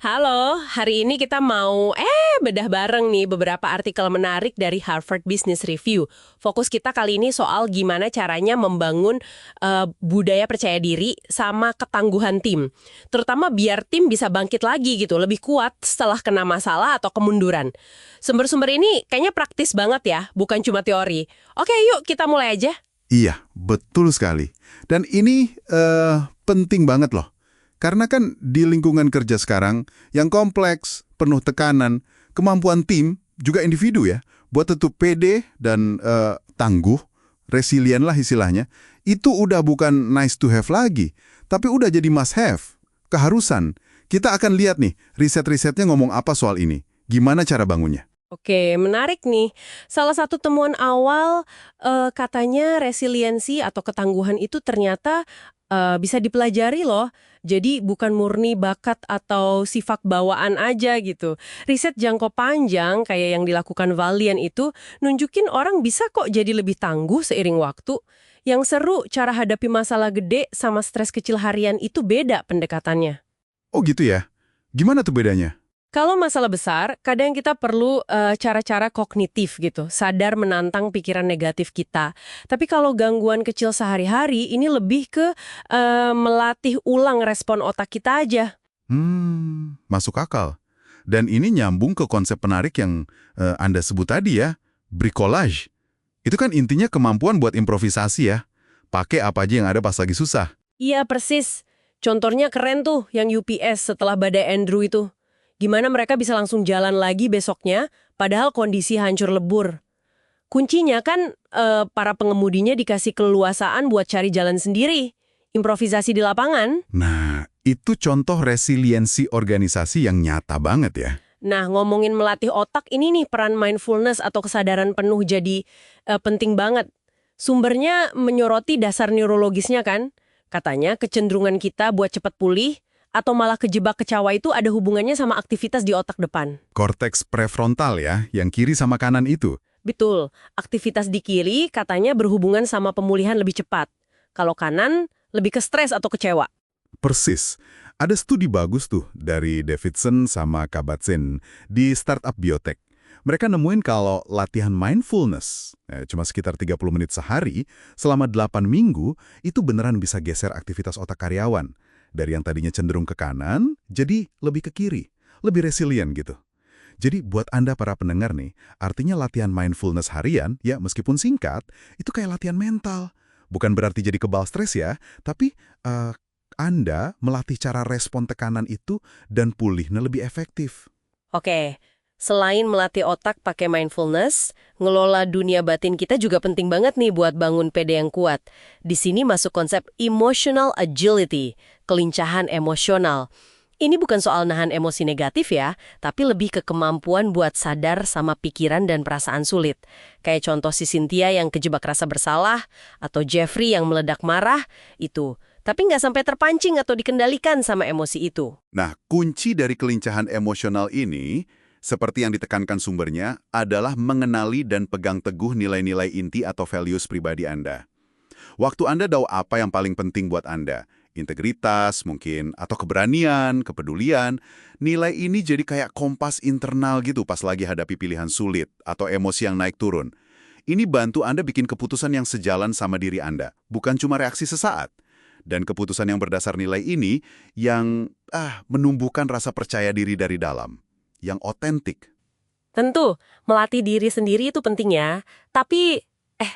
Halo, hari ini kita mau bedah bareng nih beberapa artikel menarik dari Harvard Business Review. Fokus kita kali ini soal gimana caranya membangun budaya percaya diri sama ketangguhan tim. Terutama biar tim bisa bangkit lagi gitu, lebih kuat setelah kena masalah atau kemunduran. Sumber-sumber ini kayaknya praktis banget ya, bukan cuma teori. Oke, yuk kita mulai aja. Iya, betul sekali. Dan ini penting banget loh. Karena kan di lingkungan kerja sekarang yang kompleks, penuh tekanan, kemampuan tim, juga individu ya, buat tetap pede dan tangguh, resilient lah istilahnya, itu udah bukan nice to have lagi, tapi udah jadi must have, keharusan. Kita akan lihat nih, riset-risetnya ngomong apa soal ini. Gimana cara bangunnya? Oke, menarik nih. Salah satu temuan awal katanya resiliensi atau ketangguhan itu ternyata bisa dipelajari loh. Jadi bukan murni bakat atau sifat bawaan aja gitu. Riset jangka panjang kayak yang dilakukan Valiant itu nunjukin orang bisa kok jadi lebih tangguh seiring waktu. Yang seru, cara hadapi masalah gede sama stres kecil harian itu beda pendekatannya. Oh gitu ya? Gimana tuh bedanya? Kalau masalah besar, kadang kita perlu cara-cara kognitif gitu, sadar menantang pikiran negatif kita. Tapi kalau gangguan kecil sehari-hari, ini lebih ke melatih ulang respon otak kita aja. Masuk akal. Dan ini nyambung ke konsep penarik yang Anda sebut tadi ya, bricolage. Itu kan intinya kemampuan buat improvisasi ya. Pakai apa aja yang ada pas lagi susah. Iya, persis. Contohnya keren tuh yang UPS setelah badai Andrew itu. Gimana mereka bisa langsung jalan lagi besoknya, padahal kondisi hancur lebur. Kuncinya kan para pengemudinya dikasih keleluasaan buat cari jalan sendiri. Improvisasi di lapangan. Nah, itu contoh resiliensi organisasi yang nyata banget ya. Nah, ngomongin melatih otak, ini nih peran mindfulness atau kesadaran penuh jadi penting banget. Sumbernya menyoroti dasar neurologisnya kan. Katanya kecenderungan kita buat cepat pulih, atau malah kejebak kecawa itu ada hubungannya sama aktivitas di otak depan. Korteks prefrontal ya, yang kiri sama kanan itu. Betul, aktivitas di kiri katanya berhubungan sama pemulihan lebih cepat. Kalau kanan, lebih ke stres atau kecewa. Persis. Ada studi bagus tuh dari Davidson sama Kabat-Zinn di startup biotech. Mereka nemuin kalau latihan mindfulness, cuma sekitar 30 menit sehari, selama 8 minggu, itu beneran bisa geser aktivitas otak karyawan. Dari yang tadinya cenderung ke kanan, jadi lebih ke kiri, lebih resilient gitu. Jadi buat Anda para pendengar nih, artinya latihan mindfulness harian, ya meskipun singkat, itu kayak latihan mental. Bukan berarti jadi kebal stres ya, tapi Anda melatih cara respon tekanan itu dan pulihnya lebih efektif. Oke, selain melatih otak pakai mindfulness, ngelola dunia batin kita juga penting banget nih buat bangun pede yang kuat. Di sini masuk konsep emotional agility, kelincahan emosional. Ini bukan soal nahan emosi negatif ya, tapi lebih ke kemampuan buat sadar sama pikiran dan perasaan sulit. Kayak contoh si Cynthia yang kejebak rasa bersalah, atau Jeffrey yang meledak marah, itu. Tapi nggak sampai terpancing atau dikendalikan sama emosi itu. Nah, kunci dari kelincahan emosional ini, seperti yang ditekankan sumbernya, adalah mengenali dan pegang teguh nilai-nilai inti atau values pribadi Anda. Waktu Anda tahu apa yang paling penting buat Anda, integritas mungkin, atau keberanian, kepedulian, nilai ini jadi kayak kompas internal gitu pas lagi hadapi pilihan sulit atau emosi yang naik turun. Ini bantu Anda bikin keputusan yang sejalan sama diri Anda, bukan cuma reaksi sesaat. Dan keputusan yang berdasar nilai ini yang menumbuhkan rasa percaya diri dari dalam, yang otentik. Tentu, melatih diri sendiri itu penting ya. Tapi,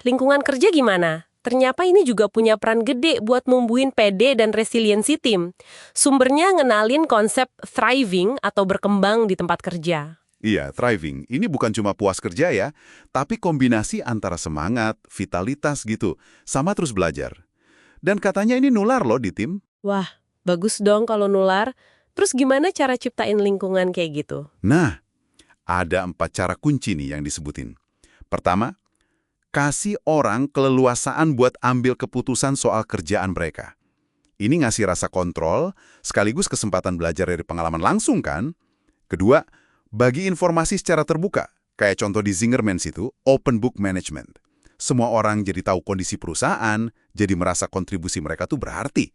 lingkungan kerja gimana? Ternyata ini juga punya peran gede buat numbuhin PD dan resiliensi tim. Sumbernya ngenalin konsep thriving atau berkembang di tempat kerja. Iya, thriving. Ini bukan cuma puas kerja ya, tapi kombinasi antara semangat, vitalitas gitu, sama terus belajar. Dan katanya ini nular loh di tim. Wah, bagus dong kalau nular. Terus gimana cara ciptain lingkungan kayak gitu? Nah, ada 4 cara kunci nih yang disebutin. Pertama, kasih orang keleluasaan buat ambil keputusan soal kerjaan mereka. Ini ngasih rasa kontrol, sekaligus kesempatan belajar dari pengalaman langsung kan? Kedua, bagi informasi secara terbuka. Kayak contoh di Zingerman itu, open book management. Semua orang jadi tahu kondisi perusahaan, jadi merasa kontribusi mereka tuh berarti.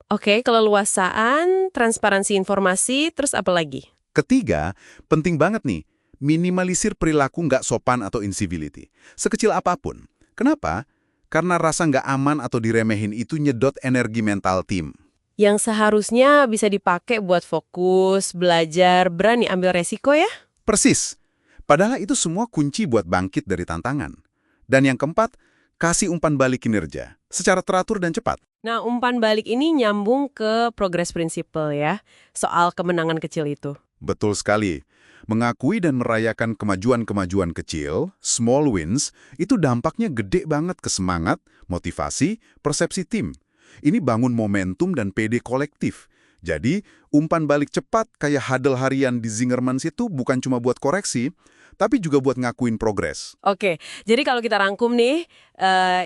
Oke, keleluasaan, transparansi informasi, terus apa lagi? Ketiga, penting banget nih, minimalisir perilaku nggak sopan atau incivility. Sekecil apapun. Kenapa? Karena rasa nggak aman atau diremehin itu nyedot energi mental tim. Yang seharusnya bisa dipakai buat fokus, belajar, berani ambil resiko ya? Persis. Padahal itu semua kunci buat bangkit dari tantangan. Dan yang keempat, kasih umpan balik kinerja. Secara teratur dan cepat. Nah, umpan balik ini nyambung ke progress principle ya, soal kemenangan kecil itu. Betul sekali. Mengakui dan merayakan kemajuan-kemajuan kecil, small wins, itu dampaknya gede banget ke semangat, motivasi, persepsi tim. Ini bangun momentum dan PD kolektif. Jadi, umpan balik cepat kayak huddle harian di Zingermans itu bukan cuma buat koreksi, tapi juga buat ngakuin progres. Oke, jadi kalau kita rangkum nih,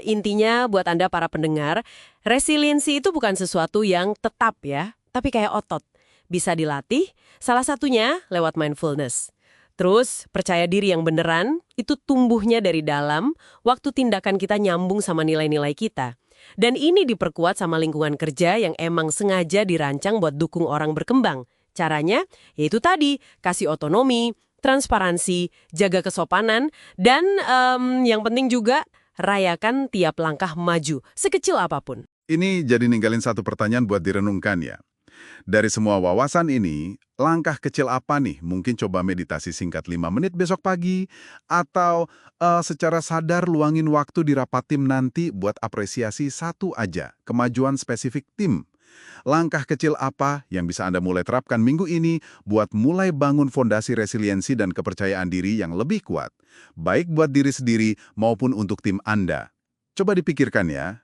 intinya buat Anda para pendengar, resiliensi itu bukan sesuatu yang tetap ya, tapi kayak otot. Bisa dilatih, salah satunya lewat mindfulness. Terus, percaya diri yang beneran, itu tumbuhnya dari dalam, waktu tindakan kita nyambung sama nilai-nilai kita. Dan ini diperkuat sama lingkungan kerja yang emang sengaja dirancang buat dukung orang berkembang. Caranya, yaitu tadi, kasih otonomi, transparansi, jaga kesopanan, dan yang penting juga, rayakan tiap langkah maju, sekecil apapun. Ini jadi ninggalin satu pertanyaan buat direnungkan ya. Dari semua wawasan ini, langkah kecil apa nih? Mungkin coba meditasi singkat 5 menit besok pagi, atau secara sadar luangin waktu di rapat tim nanti buat apresiasi satu aja, kemajuan spesifik tim. Langkah kecil apa yang bisa Anda mulai terapkan minggu ini buat mulai bangun fondasi resiliensi dan kepercayaan diri yang lebih kuat, baik buat diri sendiri maupun untuk tim Anda? Coba dipikirkan ya.